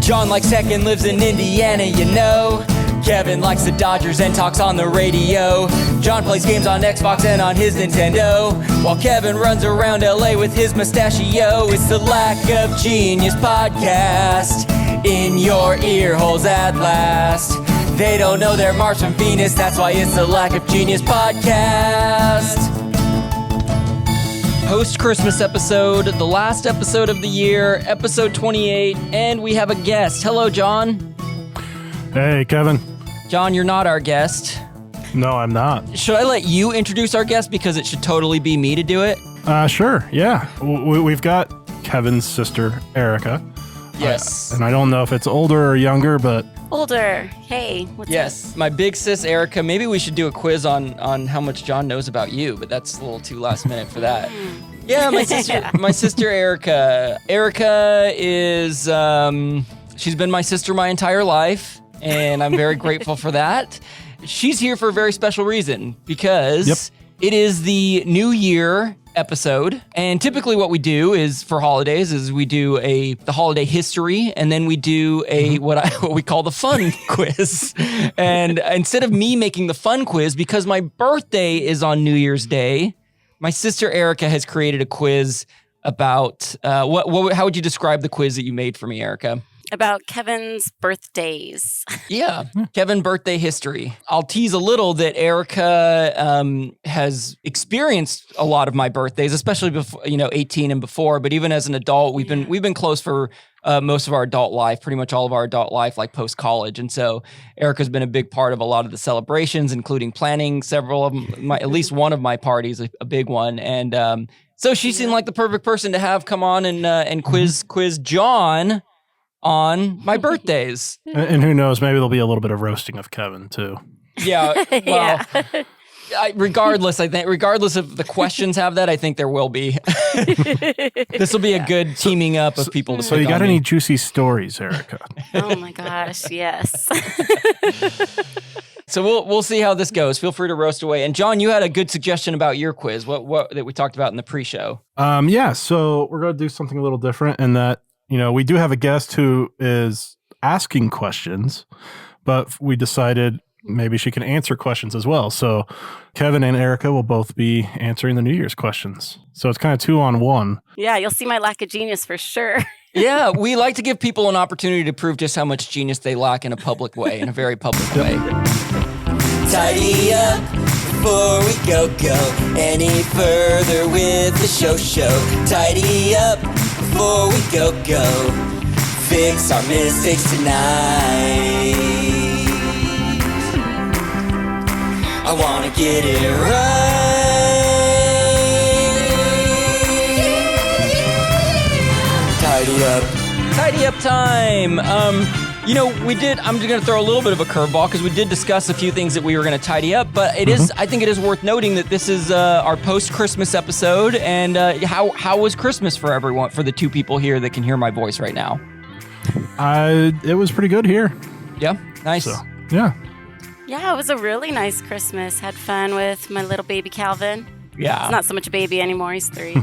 John likes tech and lives in Indiana, you know. Kevin likes the Dodgers and talks on the radio. John plays games on Xbox and on his Nintendo, while Kevin runs around LA with his mustachio. It's the Lack of Genius podcast, in your ear holes at last. They don't know they're Mars from Venus, that's why it's the Lack of Genius podcast. Post-Christmas episode, the last episode of the year, episode 28, and we have a guest. Hello, John. Hey, Kevin. John, you're not our guest. No, I'm not. Should I let you introduce our guest because it should totally be me to do it? Sure, yeah. We've got Kevin's sister, Erica. Yes. And I don't know if it's older or younger, but... Older. Hey, what's up? Yes, my big sis, Erica. Maybe we should do a quiz on how much John knows about you, but that's a little too last minute for that. Yeah, my sister Erica. Erica is, she's been my sister my entire life, and I'm very grateful for that. She's here for a very special reason, because it is the New Year episode, and typically what we do is for holidays is we do the holiday history, and then we do what we call the fun quiz. And instead of me making the fun quiz, because my birthday is on New Year's Day, my sister Erica has created a quiz about how would you describe the quiz that you made for me, Erica? About Kevin's birthdays. Yeah, Kevin birthday history. I'll tease a little that Erica has experienced a lot of my birthdays, especially before 18 and before. But even as an adult, we've been close for most of our adult life, pretty much all of our adult life, like post college. And so Erica's been a big part of a lot of the celebrations, including planning several of them. At least one of my parties, a big one, and so she seemed like the perfect person to have come on and quiz John on my birthdays. And who knows, maybe there'll be a little bit of roasting of Kevin, too. Yeah, well, regardless of the questions have that, I think there will be. This will be a good teaming up of people to So you got any juicy stories, Erica? Oh my gosh, yes. So we'll see how this goes. Feel free to roast away. And John, you had a good suggestion about your quiz, what that we talked about in the pre-show. Yeah, so we're going to do something a little different in that, we do have a guest who is asking questions, but we decided maybe she can answer questions as well. So Kevin and Erica will both be answering the New Year's questions. So it's kind of 2-on-1. Yeah, you'll see my lack of genius for sure. Yeah, we like to give people an opportunity to prove just how much genius they lack in a public way, in a very public way. Tidy up before we go any further with the show. Tidy up before we go fix our mistakes tonight. I wanna get it right. Tidy up time. I'm just going to throw a little bit of a curveball because we did discuss a few things that we were going to tidy up, but I think it is worth noting that this is our post-Christmas episode, and how was Christmas for everyone, for the two people here that can hear my voice right now? It was pretty good here. Yeah? Nice. So, yeah. Yeah, it was a really nice Christmas. Had fun with my little baby Calvin. Yeah. He's not so much a baby anymore. He's 3.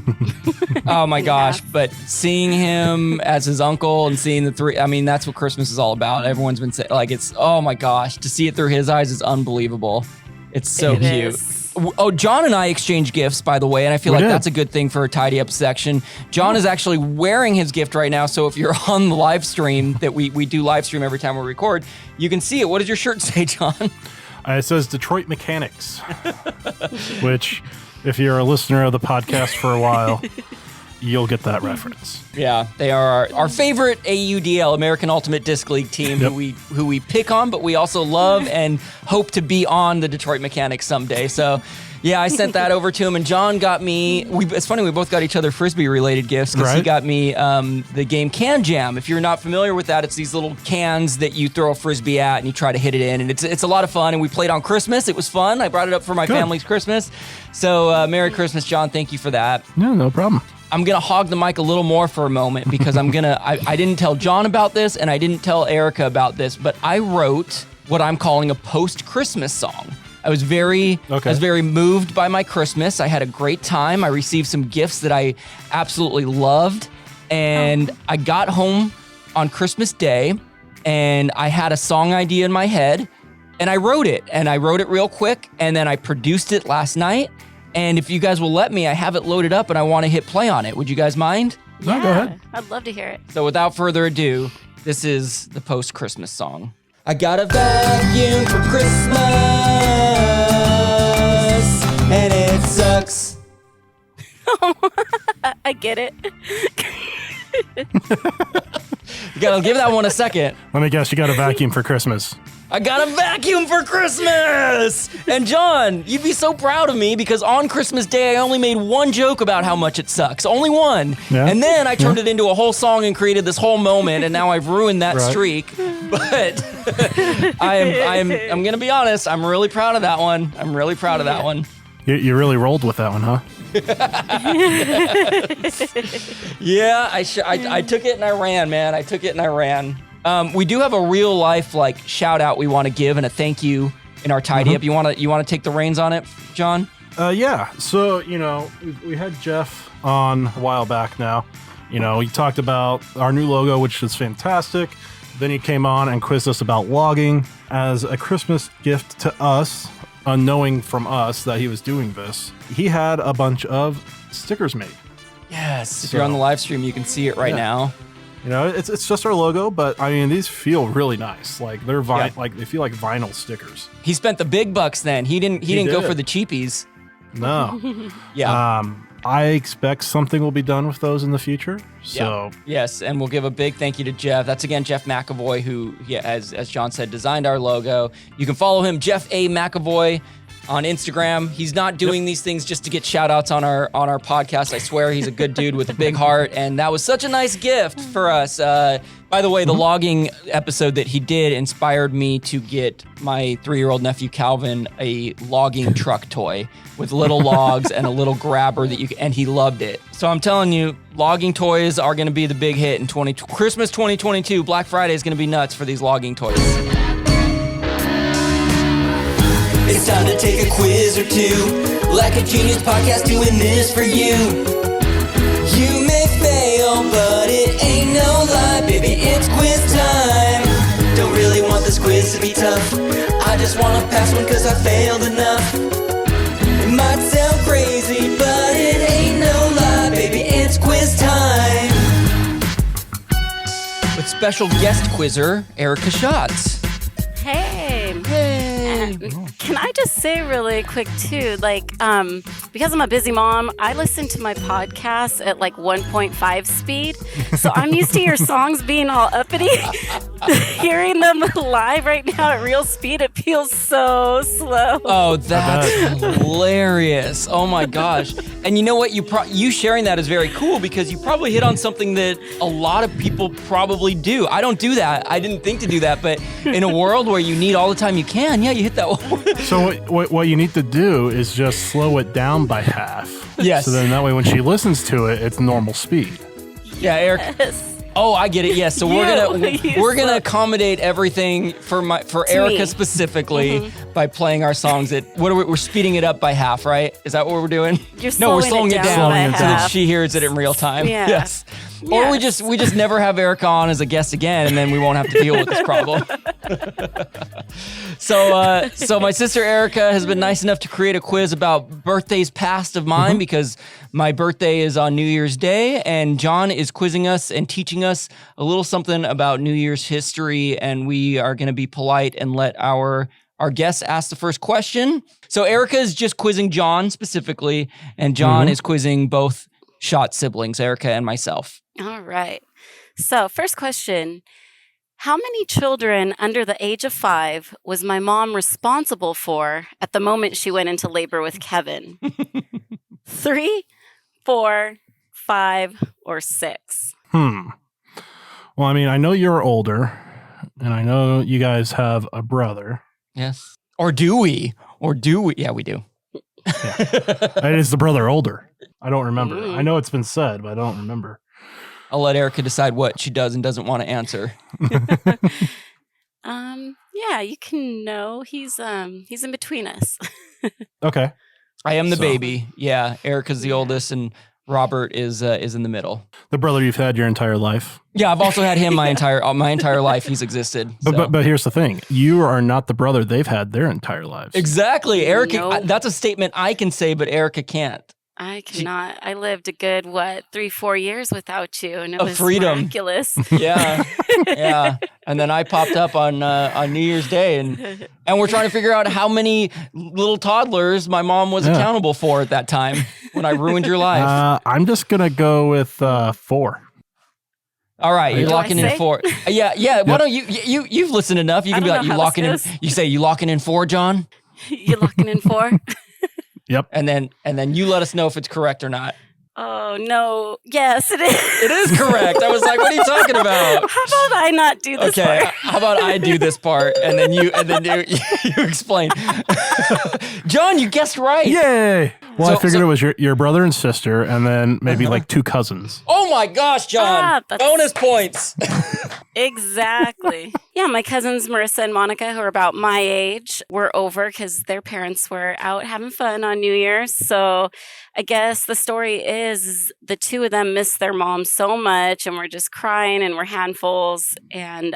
Oh my gosh. But seeing him as his uncle and seeing the 3, I mean, that's what Christmas is all about. Everyone's been saying, oh my gosh, to see it through his eyes is unbelievable. It's so cute. Oh, John and I exchange gifts, by the way, and I feel that's a good thing for a tidy up section. John is actually wearing his gift right now, so if you're on the live stream, that we do live stream every time we record, you can see it. What does your shirt say, John? It says Detroit Mechanics, which, if you're a listener of the podcast for a while, you'll get that reference. Yeah, they are our favorite AUDL, American Ultimate Disc League team, who we pick on, but we also love and hope to be on the Detroit Mechanics someday. So, yeah, I sent that over to him, and John got me. It's funny, we both got each other Frisbee-related gifts because he got me the game Can Jam. If you're not familiar with that, it's these little cans that you throw a Frisbee at and you try to hit it in, and it's a lot of fun, and we played on Christmas. It was fun. I brought it up for my family's Christmas. So, Merry Christmas, John. Thank you for that. No problem. I'm going to hog the mic a little more for a moment because I didn't tell John about this and I didn't tell Erica about this, but I wrote what I'm calling a post-Christmas song. I was very moved by my Christmas. I had a great time. I received some gifts that I absolutely loved. And I got home on Christmas Day, and I had a song idea in my head, and I wrote it real quick, and then I produced it last night. And if you guys will let me, I have it loaded up, and I want to hit play on it. Would you guys mind? No, go ahead. I'd love to hear it. So without further ado, this is the post-Christmas song. I got a vacuum for Christmas, and it sucks. I get it. You gotta give that one a second. Let me guess, you got a vacuum for Christmas. I got a vacuum for Christmas! And John, you'd be so proud of me because on Christmas Day, I only made one joke about how much it sucks. Only one. Yeah. And then I turned it into a whole song and created this whole moment, and now I've ruined that Right. streak. But I'm gonna be honest, I'm really proud of that one. I'm really proud of that one. You really rolled with that one, huh? Yeah, I took it and I ran, man. I took it and I ran. We do have a real life like shout out we want to give and a thank you in our tidy up. You want to take the reins on it, John? Yeah. So, we had Jeff on a while back now. He talked about our new logo, which is fantastic. Then he came on and quizzed us about logging as a Christmas gift to us, unknowing from us that he was doing this. He had a bunch of stickers made. Yes. If you're on the live stream, you can see it right now. It's just our logo, but I mean, these feel really nice. Like they're Yeah. like they feel like vinyl stickers. He spent the big bucks then. He didn't go did. for the cheapies. No. Yeah. I expect something will be done with those in the future. So Yes, and we'll give a big thank you to Jeff. That's again Jeff McAvoy, who, as John said, designed our logo. You can follow him, Jeff A. McAvoy, on Instagram. He's not doing these things just to get shout outs on our podcast. I swear he's a good dude with a big heart, and that was such a nice gift for us. By the way, the logging episode that he did inspired me to get my 3-year-old nephew Calvin a logging truck toy with little logs and a little grabber and he loved it. So I'm telling you, logging toys are going to be the big hit in Christmas 2022. Black Friday is going to be nuts for these logging toys. It's time to take a quiz or two, like a genius podcast doing this for you. You may fail, but it ain't no lie, baby, it's quiz time. Don't really want this quiz to be tough, I just want to pass one cause I failed enough. It might sound crazy, but it ain't no lie, baby, it's quiz time. With special guest quizzer, Erica Schatz. Hey. Can I just say really quick too, because I'm a busy mom, I listen to my podcasts at 1.5 speed. So I'm used to your songs being all uppity. Hearing them live right now at real speed, it feels so slow. Oh, that's hilarious. Oh my gosh. And you know what? You sharing that is very cool because you probably hit on something that a lot of people probably do. I don't do that. I didn't think to do that. But in a world where you need all the time you can, yeah, you hit that one. So what you need to do is just slow it down by half. Yes. So then that way when she listens to it, it's normal speed. Yeah, Eric. Yes. Oh, I get it. Yes. So we're gonna accommodate everything for Erica me. specifically by playing our songs at we're speeding it up by half, right? Is that what we're doing? You're No, we're slowing slowing it it down down by so that half. she hears it in real time. Yeah. Yes. Or we Yes. just never have Erica on as a guest again, and then we won't have to deal with this problem. So my sister Erica has been nice enough to create a quiz about birthdays past of mine because my birthday is on New Year's Day, and John is quizzing us and teaching us a little something about New Year's history, and we are going to be polite and let our guests ask the first question. So Erica is just quizzing John specifically, and John is quizzing both Schatz siblings, Erica and myself. All right. So, first question. How many children under the age of 5 was my mom responsible for at the moment she went into labor with Kevin? 3, 4, 5, or 6? Well, I mean, I know you're older, and I know you guys have a brother. Yes. Or do we? Yeah, we do. Is the brother older? I don't remember. I know it's been said, but I don't remember. I'll let Erica decide what she does and doesn't want to answer. Yeah, you can know he's in between us. Okay. I am the So- baby. Yeah, Erica's the oldest, and Robert is in the middle. The brother you've had your entire life. Yeah, I've also had him my entire life. He's existed. So. But here's the thing: you are not the brother they've had their entire lives. Exactly, Erica. Nope. That's a statement I can say, but Erica can't. I cannot. I lived a good 3-4 years without you, and it Of was freedom. miraculous. Yeah, yeah. And then I popped up on New Year's Day, and we're trying to figure out how many little toddlers my mom was accountable for at that time when I ruined your life. I'm just gonna go with 4. All right, you're Do I locking in say? 4. Yeah. Why don't you've listened enough? You I can be don't like, know you how locking in. this goes. You say you locking in 4, John, You locking in 4? Yep. and then you let us know if it's correct or not. Oh no! Yes, it is. It is correct. I was like, what are you talking about? How about I not do this Okay, part? how about I do this part and then you you explain. John, you guessed right. Yay! Well, I So- figured it was your brother and sister, and then maybe like 2 cousins. Oh my gosh, John. That's- Bonus points. Exactly. Yeah, my cousins Marissa and Monica, who are about my age, were over because their parents were out having fun on New Year's. So I guess the story is the 2 of them missed their mom so much and were just crying and were handfuls. And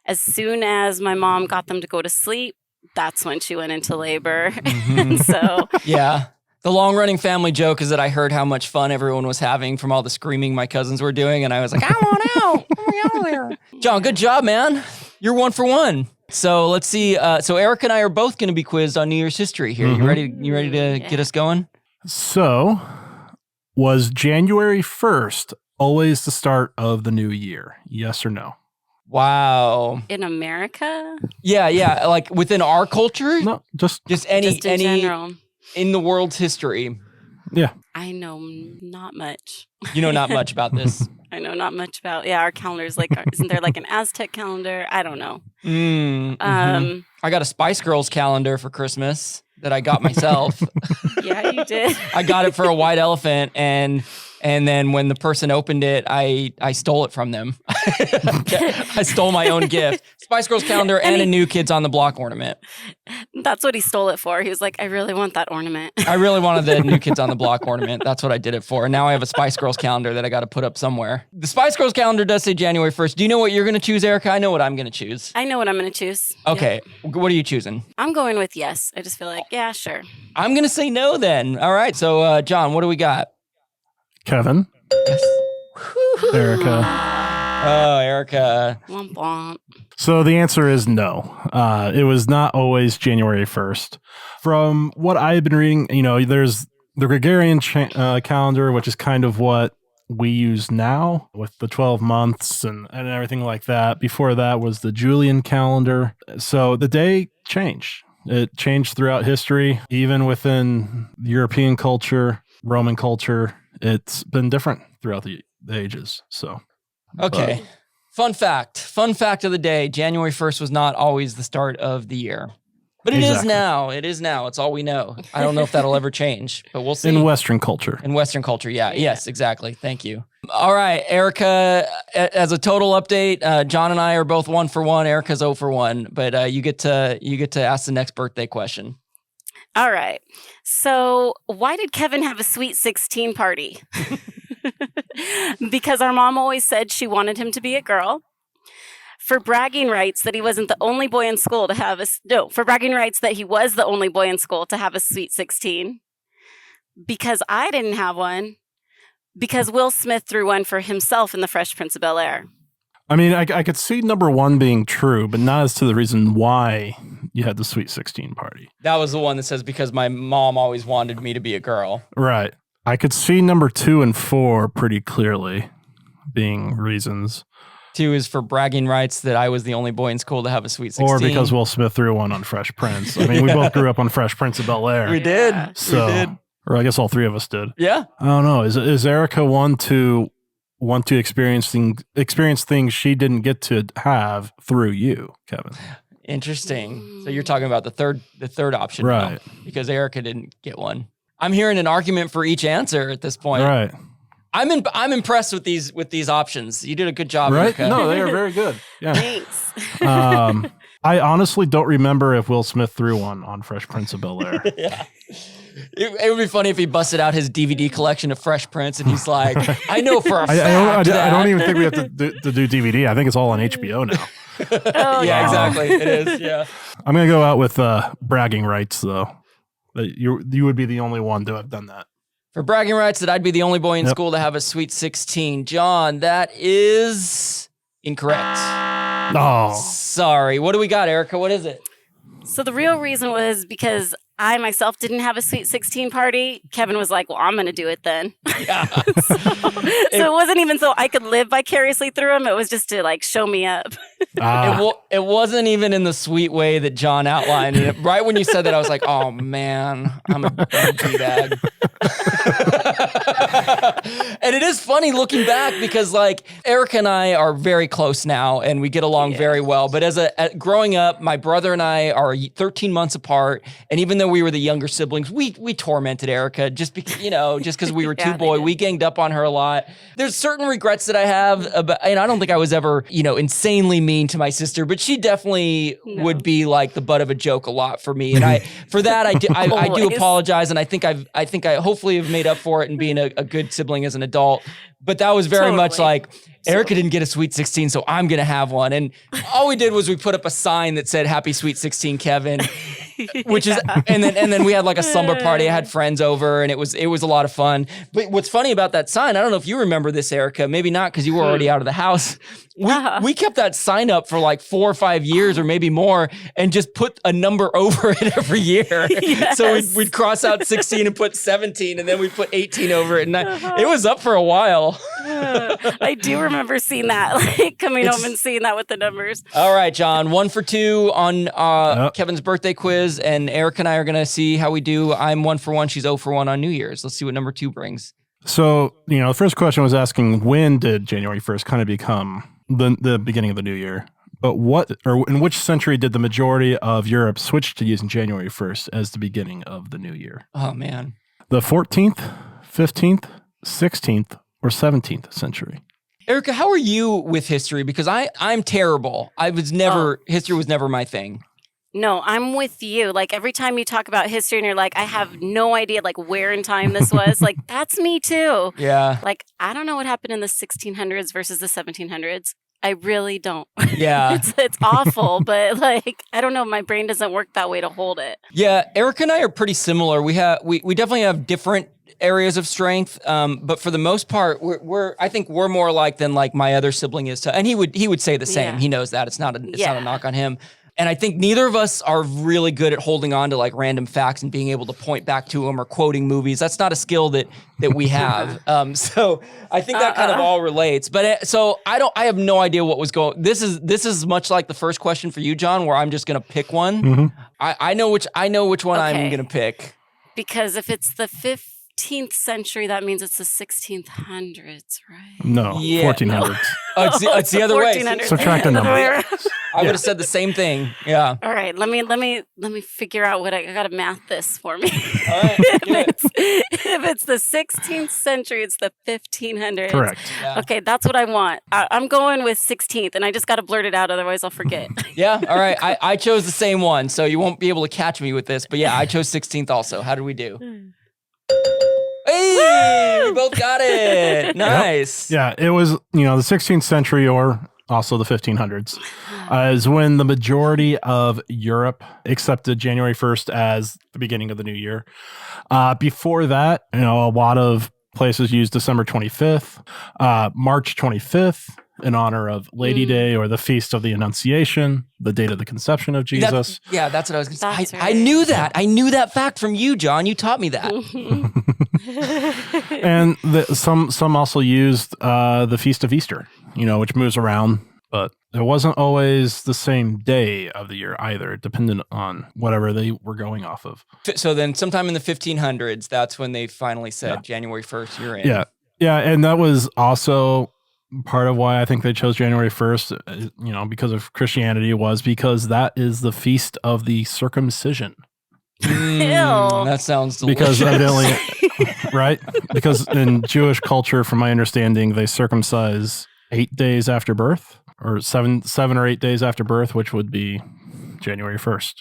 as soon as my mom got them to go to sleep, that's when she went into labor. And so Yeah. The long running family joke is that I heard how much fun everyone was having from all the screaming my cousins were doing. And I was like, I want out. Let me out of there. John, good job, man. You're 1 for 1. So let's see. So Eric and I are both going to be quizzed on New Year's history here. You ready to get us going? So, was January 1st always the start of the new year? Yes or no? Wow. in America, Yeah. Like within our culture, No, just any just in general, in the world's history. yeah. I know not much. You know not much about this. I know not much about, our calendars. Like, isn't there like an Aztec calendar? I don't know. I got a Spice Girls calendar for Christmas that I got myself. Yeah, you did. I got it for a white elephant, and then when the person opened it, I stole it from them. I stole my own gift. Spice Girls calendar and a New Kids on the Block ornament. That's what he stole it for. He was like, I really want that ornament. I really wanted the New Kids on the Block ornament. That's what I did it for. And now I have a Spice Girls calendar that I got to put up somewhere. The Spice Girls calendar does say January 1st. Do you know what you're going to choose, Erica? I know what I'm going to choose. I know what I'm going to choose. Okay. What are you choosing? I'm going with yes. I just feel like, yeah, sure. I'm going to say no then. All right. So, John, what do we got? Kevin, Erica. Oh, Erica. Womp womp. So the answer is no. It was not always January 1st. From what I've been reading, there's the Gregorian calendar, which is kind of what we use now with the 12 months and everything like that. Before that was the Julian calendar. So the day changed. It changed throughout history, even within European culture, Roman culture. It's been different throughout the ages. So, Okay. Fun fact of the day. January 1st was not always the start of the year. But it is Exactly. now. It is now. It's all we know. I don't know if that'll ever change, but we'll see. in Western culture. In Western culture, yeah. Yes, exactly. Thank you. All right, Erica, as a total update, John and I are both 1 for 1. Erica's 0 for 1, but you get to ask the next birthday question. All right. So, why did Kevin have a sweet 16 party? Because our mom always said she wanted him to be a girl. For bragging rights that he wasn't the only boy in school to have for bragging rights that he was the only boy in school to have a sweet 16. Because I didn't have one. Because Will Smith threw one for himself in The Fresh Prince of Bel-Air. I mean, I could see number 1 being true, but not as to the reason why you had the Sweet 16 party. That was the one that says because my mom always wanted me to be a girl. Right. I could see number 2 and 4 pretty clearly being reasons. 2 is for bragging rights that I was the only boy in school to have a sweet 16. Or because Will Smith threw one on Fresh Prince. I mean, we both grew up on Fresh Prince of Bel-Air. we did. Yeah. So, We did. or I guess all 3 of us did. Yeah. I don't know. Is Erica one to want to experience things she didn't get to have through you, Kevin? Interesting. So you're talking about the third option, now, Right. because Erica didn't get one. I'm hearing an argument for each answer at this point. Right. I'm impressed with these options. You did a good job, Right? Erica. No, they are very good. Yeah. Thanks. I honestly don't remember if Will Smith threw one on Fresh Prince of Bel-Air. Yeah. It would be funny if he busted out his DVD collection of Fresh Prince and he's like, I know for a fact I don't even think we have to do DVD. I think it's all on HBO now. Oh, Yeah, exactly. It is. Yeah. I'm going to go out with bragging rights, though. That you would be the only one to have done that. For bragging rights, that I'd be the only boy in Yep. school to have a Sweet 16. John, that is incorrect. Oh, Sorry. What do we got, Erica? What is it? So the real reason was because I myself didn't have a Sweet 16 party. Kevin was like, well, I'm going to do it then. Yeah. So it wasn't even so I could live vicariously through him. It was just to like show me up. It wasn't even in the sweet way that John outlined. And right when you said that, I was like, oh, man, I'm a D-bag. And it is funny looking back because like Erica and I are very close now and we get along very well. But growing up, my brother and I are 13 months apart. And even though we were the younger siblings, we tormented Erica just because we were two boys. We ganged up on her a lot. There's certain regrets that I have about, and I don't think I was ever, insanely mean to my sister, but she definitely would be like the butt of a joke a lot for me. And I do apologize. And I think I hopefully have made up for it and being a good sibling as an adult. But that was very much like, Erica didn't get a Sweet 16, so I'm going to have one. And all we did was we put up a sign that said, Happy Sweet 16, Kevin. Which is, and then we had like a slumber party. I had friends over and it was a lot of fun. But what's funny about that sign, I don't know if you remember this, Erica, maybe not because you were already out of the house. We kept that sign up for like 4 or 5 years or maybe more and just put a number over it every year. Yes. So we'd cross out 16 and put 17 and then we'd put 18 over it. And it was up for a while. I do remember seeing that, like coming home and seeing that with the numbers. All right, John, 1 for 2 on Kevin's birthday quiz, and Eric and I are going to see how we do. I'm 1 for 1. She's 0 for 1 on New Year's. Let's see what number 2 brings. so the first question was asking when did January 1st kind of become the beginning of the new year? But in which century did the majority of Europe switch to using January 1st as the beginning of the new year? Oh, man. The 14th, 15th, 16th, or 17th century? Erica, how are you with history? Because I'm terrible. History was never my thing. No, I'm with you. Like every time you talk about history and you're like, I have no idea like where in time this was. Like that's me too. Yeah. Like I don't know what happened in the 1600s versus the 1700s. I really don't. Yeah. It's awful, but like I don't know. My brain doesn't work that way to hold it. Yeah, Erica and I are pretty similar. We definitely have different areas of strength, but for the most part, I think we're more alike than like my other sibling is. And he would say the same. Yeah. He knows that it's not a knock on him. And I think neither of us are really good at holding on to like random facts and being able to point back to them or quoting movies. That's not a skill that we have. So I think that kind of all relates. But so I have no idea what was going. This is much like the first question for you, John, where I'm just going to pick one. Mm-hmm. I know which one I'm going to pick. Because if it's the 15th century, that means it's the 1600s, right? No, Yeah. 1400s. Oh, it's the other way. 1400s. Subtract a number. I would have said the same thing. Yeah. All right, let me figure out what I got to math this for me. All right. Do it. If it's the 16th century, it's the 1500s. Correct. Yeah. Okay, that's what I want. I'm going with 16th, and I just got to blurt it out, otherwise I'll forget. Yeah. All right. I chose the same one, so you won't be able to catch me with this. But yeah, I chose 16th also. How did we do? Hey, we both got it. Nice. Yeah, it was, the 16th century or also the 1500s is when the majority of Europe accepted January 1st as the beginning of the new year. Before that, a lot of places used December 25th, March 25th in honor of Lady Day or the Feast of the Annunciation, the date of the conception of Jesus. That's what I was going to say. That's I knew that. I knew that fact from you, John. You taught me that. And some also used the Feast of Easter, which moves around, but it wasn't always the same day of the year either, dependent on whatever they were going off of. So then sometime in the 1500s, that's when they finally said January 1st, you're in. Yeah. Yeah. And that was also part of why I think they chose January 1st, because of Christianity, was because that is the feast of the circumcision. That sounds delicious. Because evidently, right? Because in Jewish culture, from my understanding, they circumcise 8 days after birth, or seven or 8 days after birth, which would be January 1st.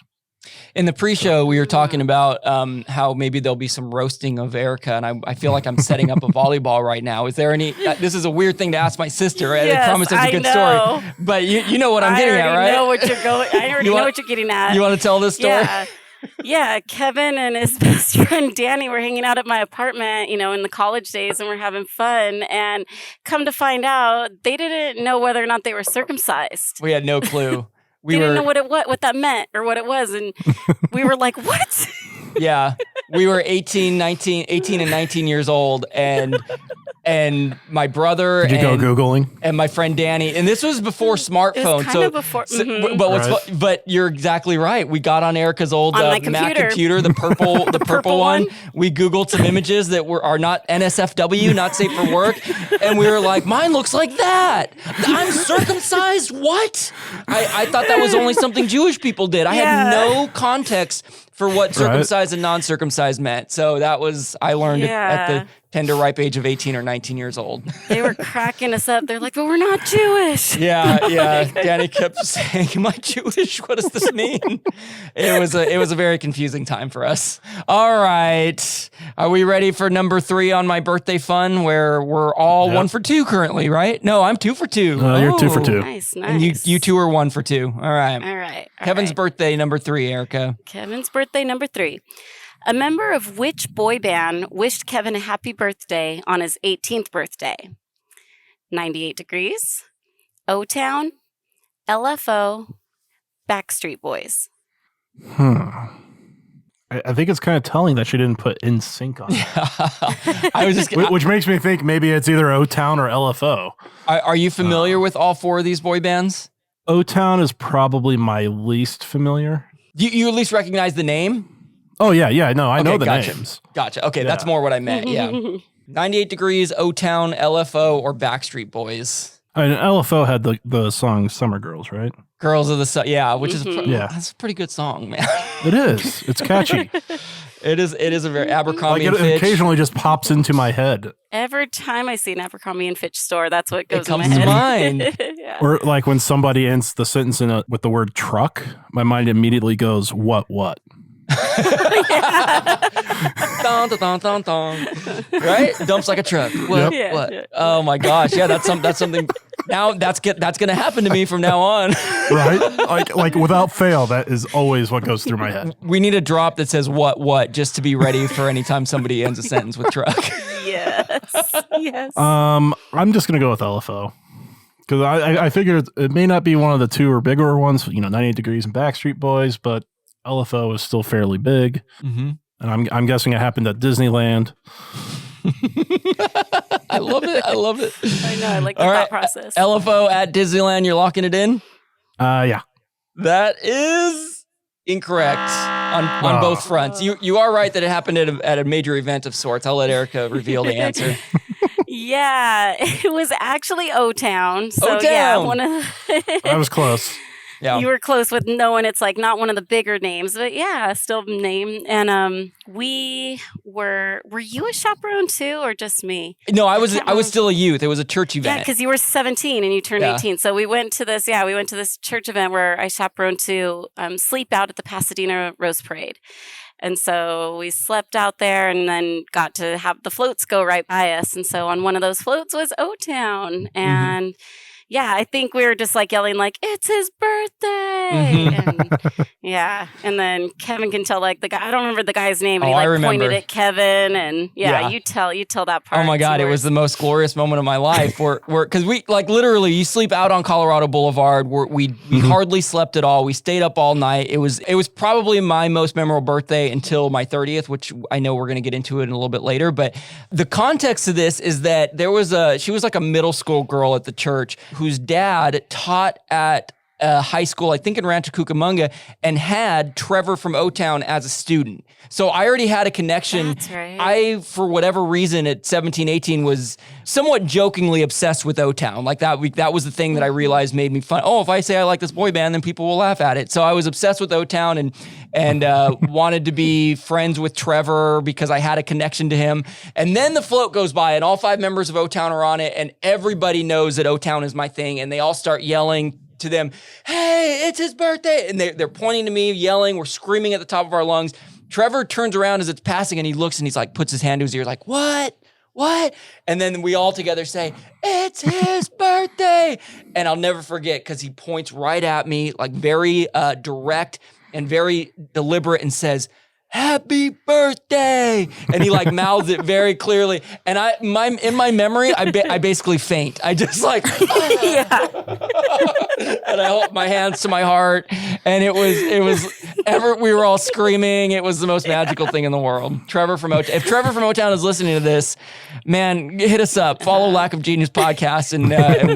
In the pre-show, we were talking about how maybe there'll be some roasting of Erica, and I feel like I'm setting up a volleyball right now. Is there any? This is a weird thing to ask my sister. Right? Yes, I promise it's a good know. story, but you know what I'm getting at, right? I know what you're going. I already know what you're getting at. You want to tell this story? Yeah. Yeah, Kevin and his best friend Danny were hanging out at my apartment, in the college days, and we're having fun. And come to find out, they didn't know whether or not they were circumcised. We had no clue. They didn't know what that meant or what it was, and we were like, "What?" Yeah, we were 18 and 19 years old, and my brother Did you go Googling? And my friend Danny, and this was before smartphones. Kind of before. But you're exactly right. We got on Erica's old Mac computer, the purple one. We Googled some images that are not NSFW, not safe for work, and we were like, "Mine looks like that. I'm circumcised. What?" I thought that was only something Jewish people did. I had no context for what circumcised and non-circumcised meant. So I learned it at the tender, ripe age of 18 or 19 years old. They were cracking us up. They're like, "But we're not Jewish." Yeah. Danny kept saying, "Am I Jewish? What does this mean?" It was a very confusing time for us. All right. Are we ready for number 3 on my birthday fun, where we're all 1 for 2 currently, right? No, I'm 2 for 2. You're 2 for 2. Nice. And you 2 are 1 for 2. All right. Kevin's birthday, number 3, Erica. Kevin's birthday, number 3. A member of which boy band wished Kevin a happy birthday on his 18th birthday? 98 Degrees, O-Town, LFO, Backstreet Boys. I think it's kind of telling that she didn't put In Sync on it. Which makes me think maybe it's either O-Town or LFO. Are you familiar with all 4 of these boy bands? O-Town is probably my least familiar. You at least recognize the name? Oh, yeah. No, I know the names. Gotcha. Okay, that's more what I meant. Yeah. 98 Degrees, O-Town, LFO, or Backstreet Boys. I mean, LFO had the song Summer Girls, right? Girls of the Sun. Yeah, which is that's a pretty good song, man. It is. It's catchy. It is a very Abercrombie and Fitch. It occasionally just pops into my head. Every time I see an Abercrombie and Fitch store, that's what goes in my head. to mind. Yeah. Or like when somebody ends the sentence with the word truck, my mind immediately goes, what? Dun, dun, dun, dun. Right? Dumps like a truck. What? Yep. What? Yeah. Oh my gosh. Yeah, that's something. Now that's gonna happen to me from now on. Right? Like without fail, that is always what goes through my head. We need a drop that says what just to be ready for any time somebody ends a sentence with truck. Yes. I'm just gonna go with LFO. Because I figured it may not be one of the 2 or bigger ones, 98 Degrees and Backstreet Boys, but LFO is still fairly big. Mm-hmm. And I'm guessing it happened at Disneyland. I love it. I know. I like the thought process. LFO at Disneyland, you're locking it in? Yeah. That is incorrect on both fronts. You are right that it happened at a major event of sorts. I'll let Erica reveal the answer. Yeah, it was actually O-Town. So O-Town. Yeah, one of I was close. Yeah. You were close with knowing it's like not one of the bigger names, but yeah, still name. And were you a chaperone too, or just me? No, I was still a youth. It was a church event. Yeah, because you were 17 and you turned 18. So we went to this church event where I chaperoned to sleep out at the Pasadena Rose Parade. And so we slept out there and then got to have the floats go right by us. And so on one of those floats was O-Town. And yeah, I think we were just like yelling like, "It's his birthday." And and then Kevin can tell like the guy, I don't remember the guy's name, and he like pointed at Kevin and you tell that part. Oh my God, it was the most glorious moment of my life where cuz we like literally you sleep out on Colorado Boulevard where we hardly slept at all. We stayed up all night. It was probably my most memorable birthday until my 30th, which I know we're going to get into it in a little bit later, but the context of this is that she was like a middle school girl at the church whose dad taught at high school, I think in Rancho Cucamonga, and had Trevor from O-Town as a student. So I already had a connection. That's right. I, for whatever reason, at 17, 18, was somewhat jokingly obsessed with O-Town. Like that was the thing that I realized made me fun. Oh, if I say I like this boy band, then people will laugh at it. So I was obsessed with O-Town and wanted to be friends with Trevor because I had a connection to him. And then the float goes by and all 5 members of O-Town are on it and everybody knows that O-Town is my thing and they all start yelling to them, hey, it's his birthday. And they're pointing to me, yelling. We're screaming at the top of our lungs. Trevor turns around as it's passing and he looks and he's like, puts his hand to his ear like, what? And then we all together say, it's his birthday. And I'll never forget because he points right at me, like very direct and very deliberate and says, happy birthday. And he like mouths it very clearly. And in my memory, I basically faint. I just like, Yeah. and I hold my hands to my heart. And we were all screaming. It was the most magical thing in the world. If Trevor from O-Town is listening to this, man, hit us up. Follow Lack of Genius podcast and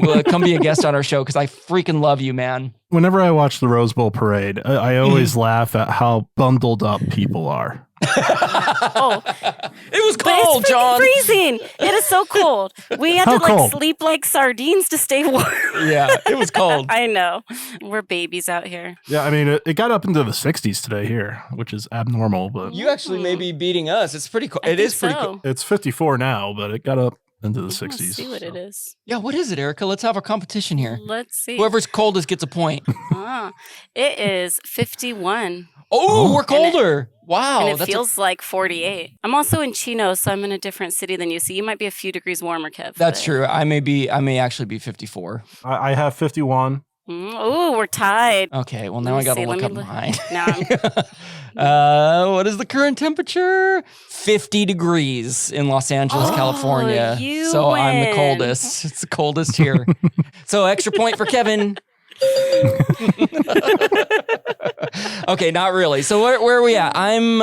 we'll come be a guest on our show because I freaking love you, man. Whenever I watch the Rose Bowl parade, I always laugh at how bundled up people are. Oh, It was but cold, it's John. freezing. It is so cold. We had How to like cold? sleep like sardines to stay warm. Yeah, it was cold. I know. We're babies out here. Yeah, I mean, it got up into the 60s today here, which is abnormal, but You actually may be beating us. It's pretty cool. I It think is pretty so. cool. it's 54 now, but it got up into the Let's 60s. see what so. it is. Yeah, what is it, Erica? Let's have our competition here. Let's see. Whoever's coldest gets a point. It is 51. Oh, we're And it- colder. Wow. and it that's feels like 48. I'm also in Chino, so I'm in a different city than you. So you might be a few degrees warmer, Kev. that's but- true. I may actually be 54. I have 51. Oh, we're tied. Okay, well now Let I me got to see, look let up me look. mine. Now What is the current temperature? 50 degrees in Los Angeles, Oh, California. you So I'm the win. coldest. It's the coldest here. So extra point for Kevin. Okay, not really. So where are we at? I'm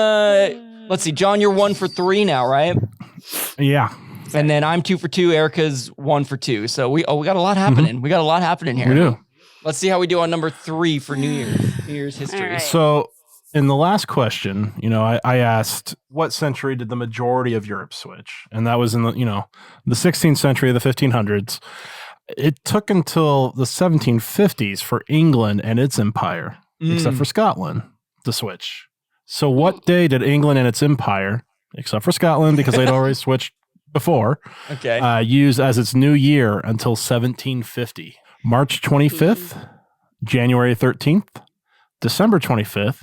let's see, John, you're 1 for 3 now, right? Yeah, And then I'm 2 for 2. Erica's 1 for 2. So we got a lot happening. We got a lot happening here. we do. Let's see how we do on number 3 for New Year's history. All right. So in the last question, I asked what century did the majority of Europe switch? And that was in the 16th century of the 1500s. It took until the 1750s for England and its empire, except for Scotland, to switch. So what day did England and its empire, except for Scotland because they'd already switched before, Okay. use as its new year until 1750? March 25th, January 13th, December 25th,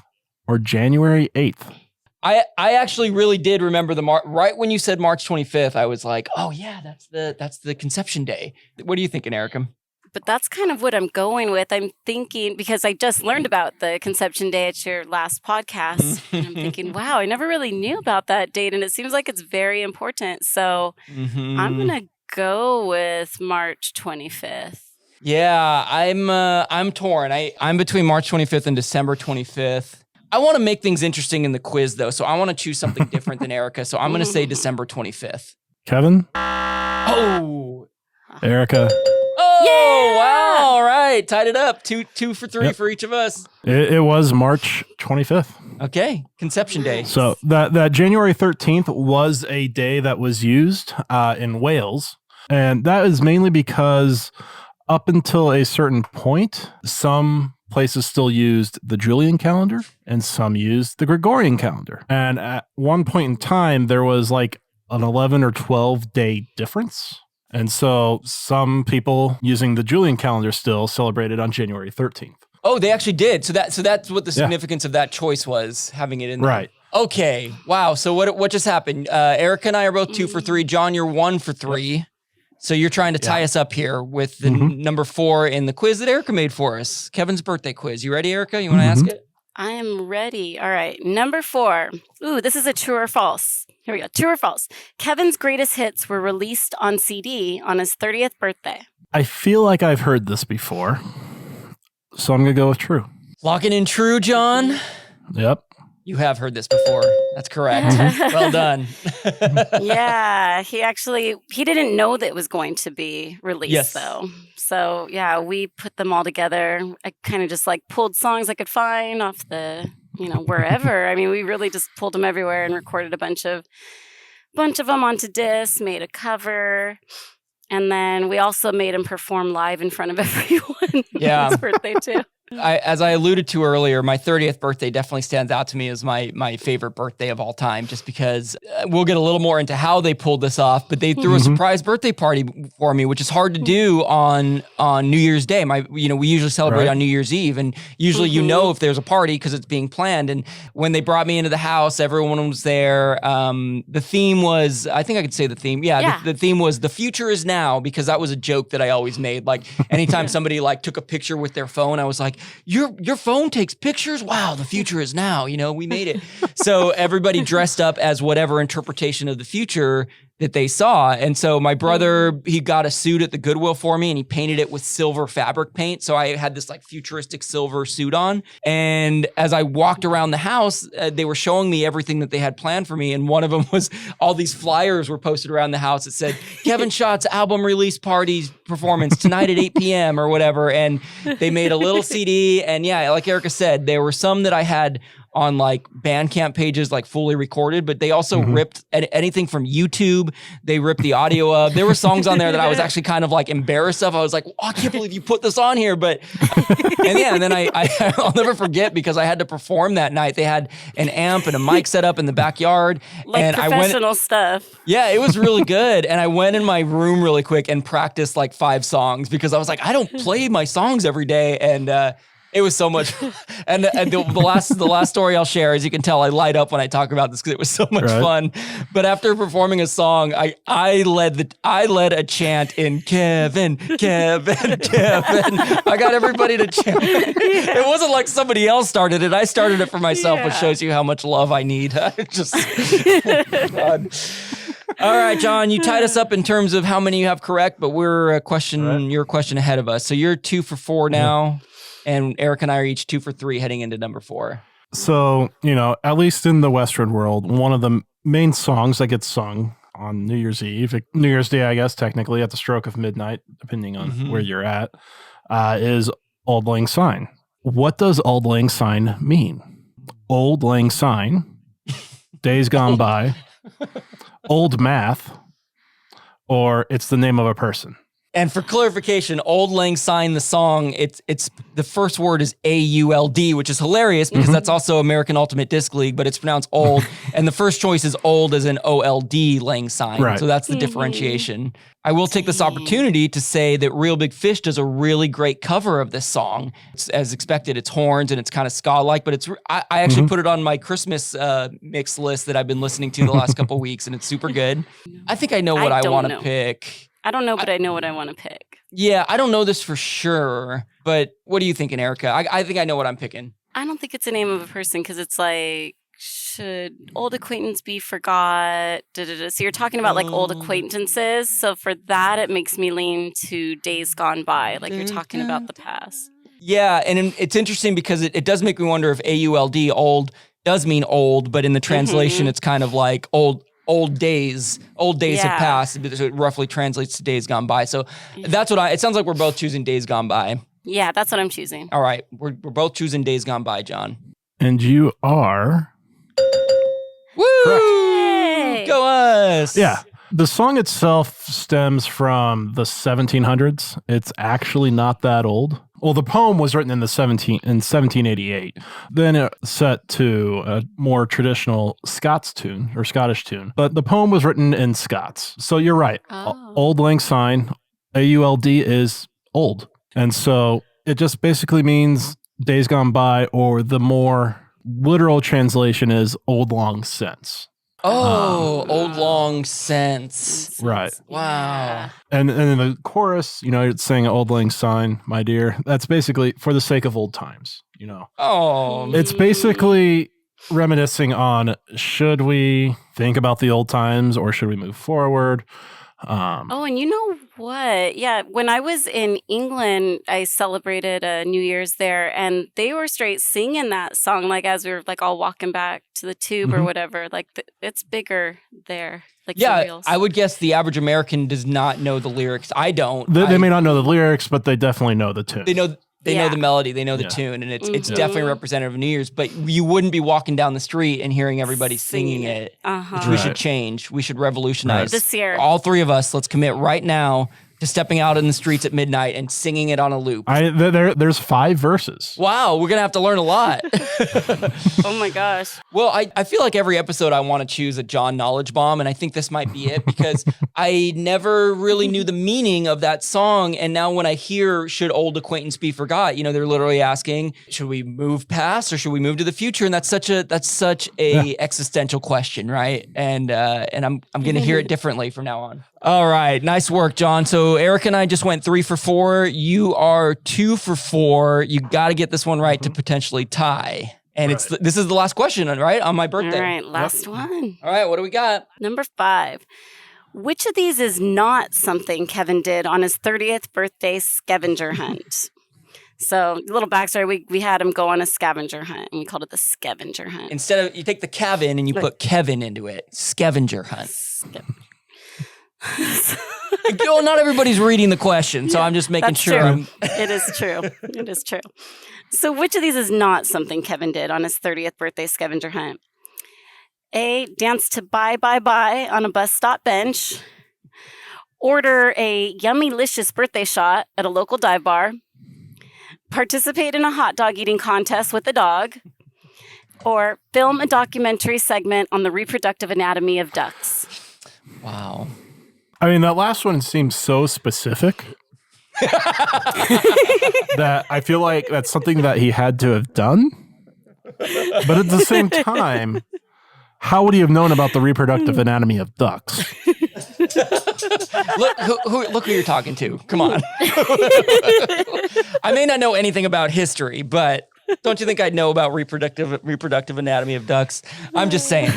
or January 8th? I actually really did remember right when you said March 25th. I was like, oh yeah, that's the conception day. What are you thinking, Erica? But that's kind of what I'm going with. I'm thinking, because I just learned about the conception day at your last podcast. And I'm thinking, wow, I never really knew about that date. And it seems like it's very important. So I'm going to go with March 25th. Yeah, I'm torn. I'm between March 25th and December 25th. I want to make things interesting in the quiz though, so I want to choose something different than Erica. So I'm going to say December 25th. Kevin? Oh. Erica? Oh, Yeah! wow. All right. Tied it up. Two for 3 Yep. for each of us. It was March 25th. Okay. Conception day. So that January 13th was a day that was used in Wales. And that is mainly because up until a certain point, some places still used the Julian calendar and some used the Gregorian calendar. And at one point in time, there was like an 11 or 12 day difference. And so some people using the Julian calendar still celebrated on January 13th. Oh, they actually did. So that's what the Yeah. significance of that choice was, having it in there. Right. Okay. Wow. So what just happened? Erica and I are both 2 for 3. John, you're 1 for 3. So you're trying to tie us up here with the number 4 in the quiz that Erica made for us. Kevin's birthday quiz. You ready, Erica? You want to ask it? I am ready. All right. Number 4. Ooh, this is a true or false. Here we go. True or false. Kevin's greatest hits were released on CD on his 30th birthday. I feel like I've heard this before. So I'm going to go with true. Locking in true, John. Yep. You have heard this before. That's correct. Well done. Yeah, he didn't know that it was going to be released Yes. though. So yeah, we put them all together. I kind of just like pulled songs I could find off the, wherever. I mean, we really just pulled them everywhere and recorded a bunch of them onto disc, made a cover. And then we also made him perform live in front of everyone Yeah. on his birthday too. As I alluded to earlier, my 30th birthday definitely stands out to me as my favorite birthday of all time, just because we'll get a little more into how they pulled this off, but they threw a surprise birthday party for me, which is hard to do on New Year's Day. We usually celebrate on New Year's Eve, and usually if there's a party because it's being planned. And when they brought me into the house, everyone was there. The theme was, I think I could say the theme. Yeah. The theme was "The future is now," because that was a joke that I always made. Like anytime somebody like took a picture with their phone, I was like, your phone takes pictures? Wow, the future is now. We made it. So everybody dressed up as whatever interpretation of the future that they saw. And so my brother, he got a suit at the Goodwill for me and he painted it with silver fabric paint. So I had this like futuristic silver suit on. And as I walked around the house, they were showing me everything that they had planned for me. And one of them was all these flyers were posted around the house that said, Kevin Schott's album release party performance tonight at 8 p.m. or whatever. And they made a little CD. And yeah, like Erica said, there were some that I had on like Bandcamp pages, like fully recorded, but they also ripped anything from YouTube. They ripped the audio of. There were songs on there that I was actually kind of like embarrassed of. I was like, oh, I can't believe you put this on here. But and then I'll never forget because I had to perform that night. They had an amp and a mic set up in the backyard. Like and professional stuff. Yeah, it was really good. And I went in my room really quick and practiced like 5 songs because I was like, I don't play my songs every day. And it was so much, and the last story I'll share, as you can tell, I light up when I talk about this because it was so much fun. But after performing a song, I led a chant in Kevin, Kevin, Kevin. I got everybody to chant. It wasn't like somebody else started it. I started it for myself, which shows you how much love I need. Just, God. All right, John, you tied us up in terms of how many you have correct, but you're a question ahead of us. So you're 2 for 4 now. And Eric and I are each 2 for 3 heading into number 4. So, at least in the Western world, one of the main songs that gets sung on New Year's Eve, New Year's Day, I guess, technically at the stroke of midnight, depending on where you're at, is Auld Lang Syne. What does Auld Lang Syne mean? Auld Lang Syne, days gone by, old math, or it's the name of a person? And for clarification, Auld Lang Syne, the song, it's the first word is AULD, which is hilarious because that's also American Ultimate Disc League, but it's pronounced old. And the first choice is old as in OLD Lang Syne. Right. So that's the differentiation. I will take this opportunity to say that Real Big Fish does a really great cover of this song. It's, as expected, it's horns and it's kind of ska-like, but I actually put it on my Christmas mix list that I've been listening to the last couple of weeks, and it's super good. I think I know what I want to pick. I don't know, but I know what I want to pick. Yeah, I don't know this for sure, but what are you thinking, Erica? I think I know what I'm picking. I don't think it's the name of a person because it's like, should old acquaintance be forgot? So you're talking about like old acquaintances. So for that, it makes me lean to Days Gone By, like you're talking about the past. Yeah, and it's interesting because it does make me wonder if AULD, old, does mean old, but in the translation, it's kind of like old days have passed. So it roughly translates to Days Gone By. So that's what it sounds like we're both choosing Days Gone By. Yeah, that's what I'm choosing. All right. We're both choosing Days Gone By, John. And you are... Woo! Correct. Go us! Yeah. The song itself stems from the 1700s. It's actually not that old. Well, the poem was written in 1788. Then it set to a more traditional Scots tune or Scottish tune. But the poem was written in Scots. So you're right. Auld Lang Syne, AULD, is old. And so it just basically means days gone by, or the more literal translation is old long since. Oh, old long since. Right. Wow. And in the chorus, it's saying Auld Lang Syne, my dear. That's basically for the sake of old times, Oh. It's basically reminiscing on, should we think about the old times or should we move forward? And you know what? Yeah, when I was in England, I celebrated New Year's there, and they were straight singing that song, like as we were like all walking back to the tube or whatever. Like it's bigger there. Like yeah, I would guess the average American does not know the lyrics. I don't. They may not know the lyrics, but they definitely know the tune. They know the melody, they know the tune, and it's definitely representative of New Year's, but you wouldn't be walking down the street and hearing everybody singing it, which we should change. We should revolutionize. This year. All 3 of us, let's commit right now to stepping out in the streets at midnight and singing it on a loop? There's 5 verses. Wow, we're going to have to learn a lot. Oh my gosh. Well, I feel like every episode I want to choose a John knowledge bomb, and I think this might be it because I never really knew the meaning of that song. And now when I hear "Should Old Acquaintance Be Forgot," they're literally asking, should we move past or should we move to the future? And that's such a existential question, right? And I'm going to hear it differently from now on. All right, nice work, John. So Erica and I just went 3 for 4. You are 2 for 4. You got to get this one right to potentially tie. And this is the last question, right? On my birthday. All right, last one. All right, what do we got? Number 5. Which of these is not something Kevin did on his 30th birthday scavenger hunt? So, a little backstory, we had him go on a scavenger hunt, and we called it the scavenger hunt. Instead of, you take the Kevin and you put Kevin into it. Scavenger hunt. Well, not everybody's reading the question, so I'm just making sure. It is true. It is true. So which of these is not something Kevin did on his 30th birthday scavenger hunt? A, dance to Bye Bye Bye on a bus stop bench. Order a Yummylicious birthday shot at a local dive bar. Participate in a hot dog eating contest with a dog. Or film a documentary segment on the reproductive anatomy of ducks. Wow. I mean, that last one seems so specific that I feel like that's something that he had to have done. But at the same time, how would he have known about the reproductive anatomy of ducks? Look who you're talking to. Come on. I may not know anything about history, but don't you think I'd know about reproductive anatomy of ducks? I'm just saying.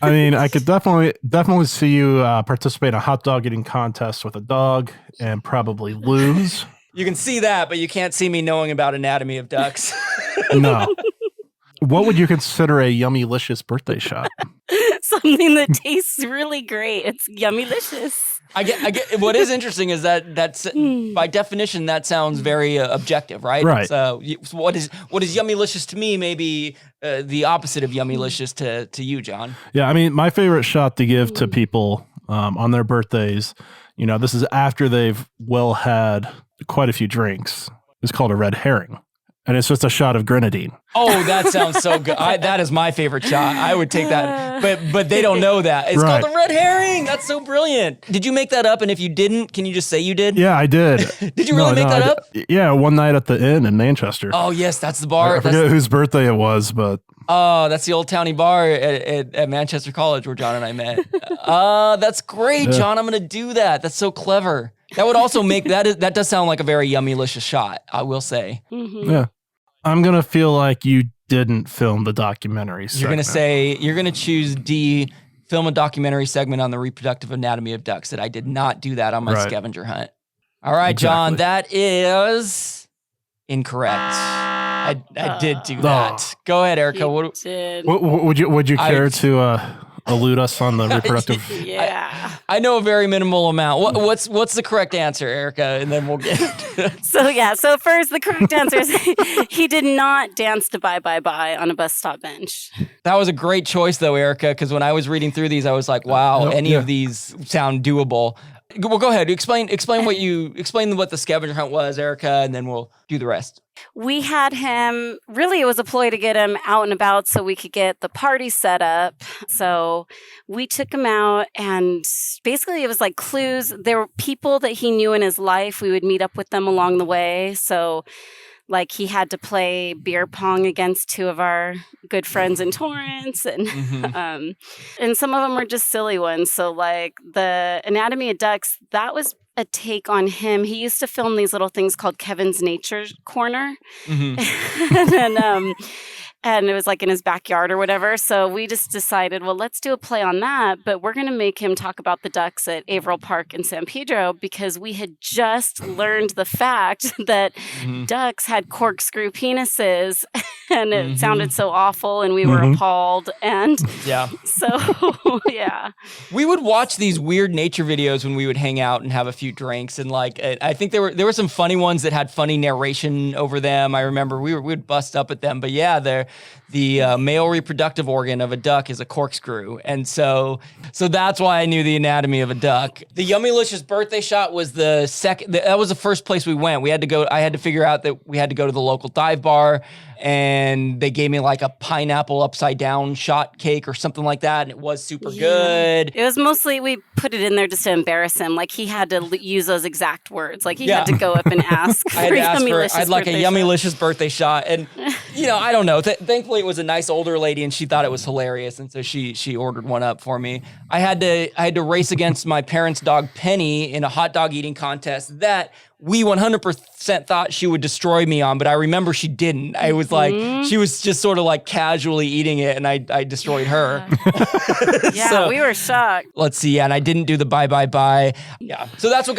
I mean, I could definitely see you participate in a hot dog eating contest with a dog and probably lose. You can see that, but you can't see me knowing about anatomy of ducks. No. What would you consider a Yummylicious birthday shot? Something that tastes really great. It's Yummylicious. I get. What is interesting is that's by definition that sounds very objective, right? Right. So what is Yummylicious to me? Maybe the opposite of Yummylicious to you, John. Yeah, I mean, my favorite shot to give to people on their birthdays, this is after they've had quite a few drinks. It's called a red herring. And it's just a shot of grenadine. Oh, that sounds so good. That is my favorite shot. I would take that. But they don't know that. It's called the red herring. That's so brilliant. Did you make that up? And if you didn't, can you just say you did? Yeah, I did. Did you really make that up? Yeah, one night at the inn in Manchester. Oh, yes, that's the bar. I forget whose birthday it was, but... Oh, that's the Old Towny bar at Manchester College where John and I met. That's great, yeah. John. I'm going to do that. That's so clever. That would also make... That does sound like a very Yummylicious shot, I will say. Mm-hmm. Yeah. I'm going to feel like you didn't film the documentary segment. You're going to choose D, film a documentary segment on the reproductive anatomy of ducks, that I did not do that on my scavenger hunt. All right, exactly. John, that is incorrect. I did do that. Go ahead, Erica. Would you care to elude us on the reproductive? Yeah. I know a very minimal amount. What's the correct answer, Erica? And then we'll get So first, the correct answer is he did not dance to Bye Bye Bye on a bus stop bench. That was a great choice, though, Erica, because when I was reading through these, I was like, wow, any of these sound doable. Well, go ahead. Explain what the scavenger hunt was, Erica, and then we'll do the rest. We had him, really it was a ploy to get him out and about so we could get the party set up. So we took him out and basically it was like clues. There were people that he knew in his life. We would meet up with them along the way. So like he had to play beer pong against 2 of our good friends in Torrance. And and some of them were just silly ones. So like the anatomy of ducks, that was a take on him. He used to film these little things called Kevin's Nature Corner. Mm-hmm. And it was like in his backyard or whatever. So we just decided, well, let's do a play on that. But we're going to make him talk about the ducks at Averill Park in San Pedro because we had just learned the fact that ducks had corkscrew penises. And it sounded so awful. And we were appalled. And so, yeah. We would watch these weird nature videos when we would hang out and have a few drinks. And like, I think there were some funny ones that had funny narration over them. I remember we would bust up at them. But yeah, the male reproductive organ of a duck is a corkscrew. And so that's why I knew the anatomy of a duck. The Yummylicious birthday shot was the second, that was the first place we went. I had to figure out that we had to go to the local dive bar, and they gave me like a pineapple upside down shot cake or something like that. And it was super good. It was mostly, we put it in there just to embarrass him. Like he had to use those exact words. Like he had to go up and ask I had to ask for, I'd like a birthday Yummylicious birthday shot. And, I don't know. Thankfully, it was a nice older lady, and she thought it was hilarious. And so she ordered one up for me. I had to race against my parents' dog, Penny, in a hot dog eating contest that we 100% thought she would destroy me on, but I remember she didn't. I was like, she was just sort of like casually eating it, and I destroyed her. Yeah, So, we were shocked. let's see, and I didn't do the bye. Yeah. So that's what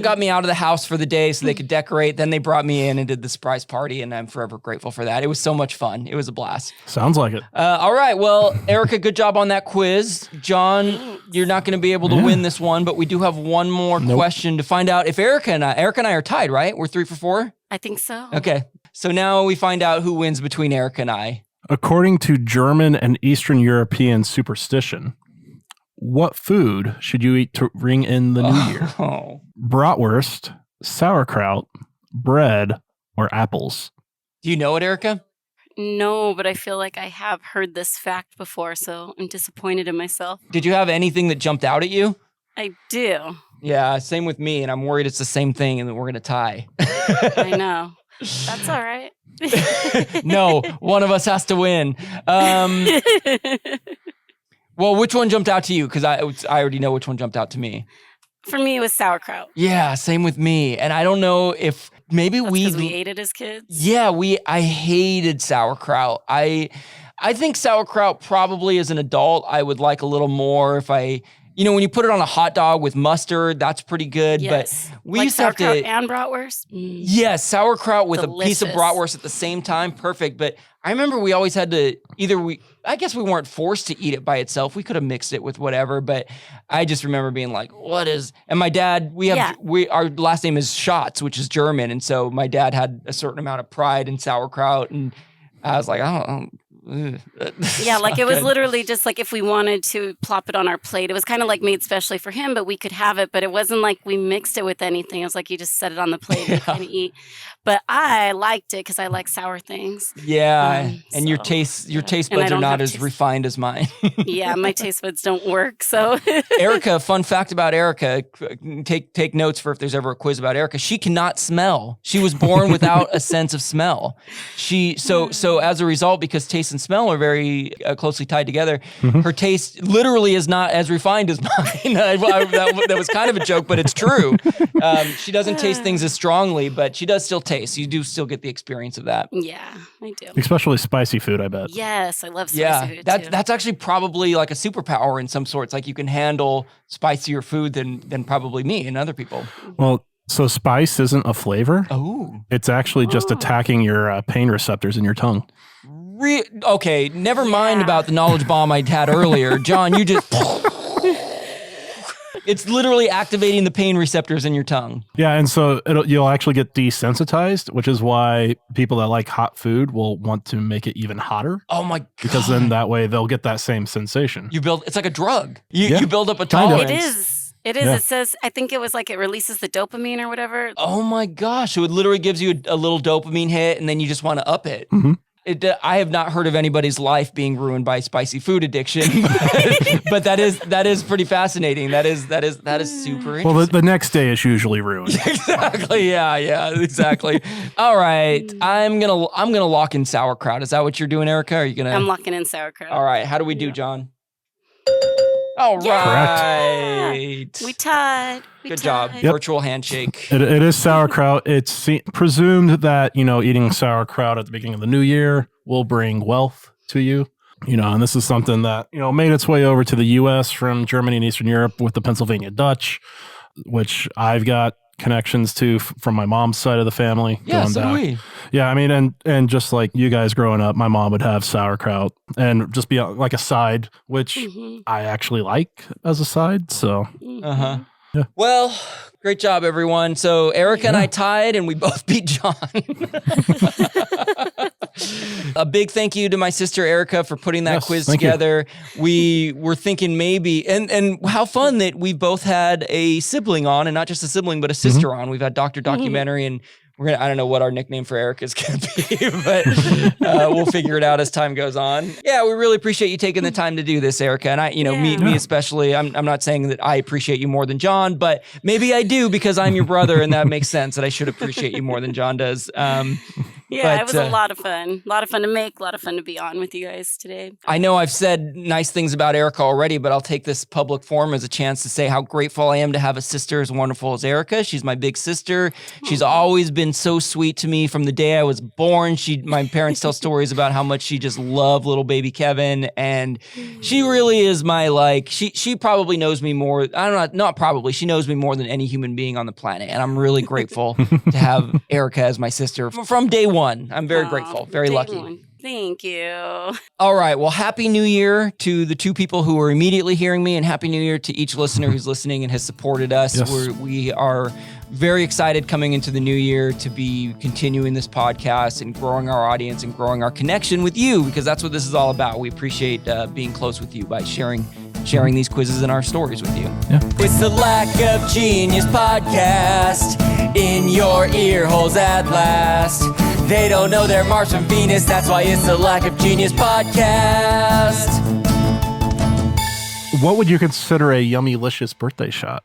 got me out of the house for the day so they could decorate. Then they brought me in and did the surprise party, and I'm forever grateful for that. It was so much fun. It was a blast. Sounds like it. All right. Well, Erica, good job on that quiz. John, you're not going to be able to win this one, but we do have one more question to find out if Erica and I are tied, right? We're 3 for 4? I think so. Okay. So now we find out who wins between Erica and I. According to German and Eastern European superstition, what food should you eat to ring in the new year? Oh. Bratwurst, sauerkraut, bread, or apples? Do you know it, Erica? No, but I feel like I have heard this fact before, so I'm disappointed in myself. Did you have anything that jumped out at you? I do. Yeah, same with me, and I'm worried it's the same thing and that we're going to tie. I know. That's all right. No, one of us has to win. Well, which one jumped out to you? Because I already know which one jumped out to me. For me, it was sauerkraut. Yeah, same with me. And I don't know if maybe That's 'cause we ate it as kids. Yeah, I hated sauerkraut. I think sauerkraut probably as an adult I would like a little more if when you put it on a hot dog with mustard, that's pretty good. Yes. But we like used to have sauerkraut to and bratwurst. Yes, sauerkraut with a piece of Delicious. bratwurst at the same time, perfect. But I remember we always had to I guess we weren't forced to eat it by itself. We could have mixed it with whatever, but I just remember being like, and my dad, our last name is Schatz, which is German. And so my dad had a certain amount of pride in sauerkraut. And I was like, I don't. Yeah, like it was literally just like if we wanted to plop it on our plate, it was kind of like made specially for him, but we could have it. But it wasn't like we mixed it with anything. It was like you just set it on the plate and kind of eat. But I liked it because I like sour things. Yeah, and your so, taste And buds I are don't not have as taste- refined as mine. Yeah, my taste buds don't work. So Erica, fun fact about Erica, take notes for if there's ever a quiz about Erica. She cannot smell. She was born without a sense of smell. So as a result, because taste and smell are very closely tied together, her taste literally is not as refined as mine. That was kind of a joke, but it's true. She doesn't taste things as strongly, but she does still taste. You do still get the experience of that. yeah, I do. Especially spicy food, I bet. Yes, I love spicy food too. That's actually probably like a superpower in some sorts. Like you can handle spicier food than probably me and other people. Well, so spice isn't a flavor. Oh. It's actually just attacking your pain receptors in your tongue. Okay, never mind about the knowledge bomb I had earlier. John, you just... It's literally activating the pain receptors in your tongue. Yeah, and so you'll actually get desensitized, which is why people that like hot food will want to make it even hotter. Oh my God. Because then that way they'll get that same sensation. It's like a drug. You build up a Kind of. tolerance. It is. Yeah. It says, I think it was like it releases the dopamine or whatever. Oh my gosh. So it literally gives you a little dopamine hit and then you just want to up it. Mm-hmm. I have not heard of anybody's life being ruined by spicy food addiction, but that is pretty fascinating. That is super interesting. Well, the next day is usually ruined. Exactly. Yeah, exactly. All right. I'm gonna lock in sauerkraut. Is that what you're doing, Erica? Are you gonna? I'm locking in sauerkraut. All right. How do we do, John? All right. We tied. Good job. Yep. Virtual handshake. It is sauerkraut. It's presumed that, eating sauerkraut at the beginning of the new year will bring wealth to you. And this is something that, made its way over to the U.S. from Germany and Eastern Europe with the Pennsylvania Dutch, which I've got connections to from my mom's side of the family. Yeah, going so back. do we. Yeah, I mean, and just like you guys growing up, my mom would have sauerkraut and just be like a side, which I actually like as a side. So, Uh-huh. Yeah. Well, great job, everyone. So Erica and I tied, and we both beat John. A big thank you to my sister Erica for putting that Yes, quiz thank you. together. We were thinking maybe, and how fun that we both had a sibling on, and not just a sibling, but a sister on. We've had Dr. Documentary, and I don't know what our nickname for Erica is going to be, but we'll figure it out as time goes on. Yeah, we really appreciate you taking the time to do this, Erica. And me especially, I'm not saying that I appreciate you more than John, but maybe I do because I'm your brother, and that makes sense that I should appreciate you more than John does. It was a lot of fun. A lot of fun to make, a lot of fun to be on with you guys today. I know I've said nice things about Erica already, but I'll take this public forum as a chance to say how grateful I am to have a sister as wonderful as Erica. She's my big sister. She's always been so sweet to me from the day I was born. My parents tell stories about how much she just loved little baby Kevin, and she really is my she probably knows me more. I don't know, not probably. She knows me more than any human being on the planet, and I'm really grateful to have Erica as my sister from day one. I'm very grateful, very lucky. One. Thank you. All right. Well, Happy New Year to the two people who are immediately hearing me, and Happy New Year to each listener who's listening and has supported us. Yes. We are very excited coming into the new year to be continuing this podcast and growing our audience and growing our connection with you, because that's what this is all about. We appreciate being close with you by sharing these quizzes and our stories with you. Yeah. It's the Lack of Genius podcast in your ear holes at last. They don't know they're Mars from Venus, that's why it's the Lack of Genius podcast. What would you consider a yummy-licious birthday shot?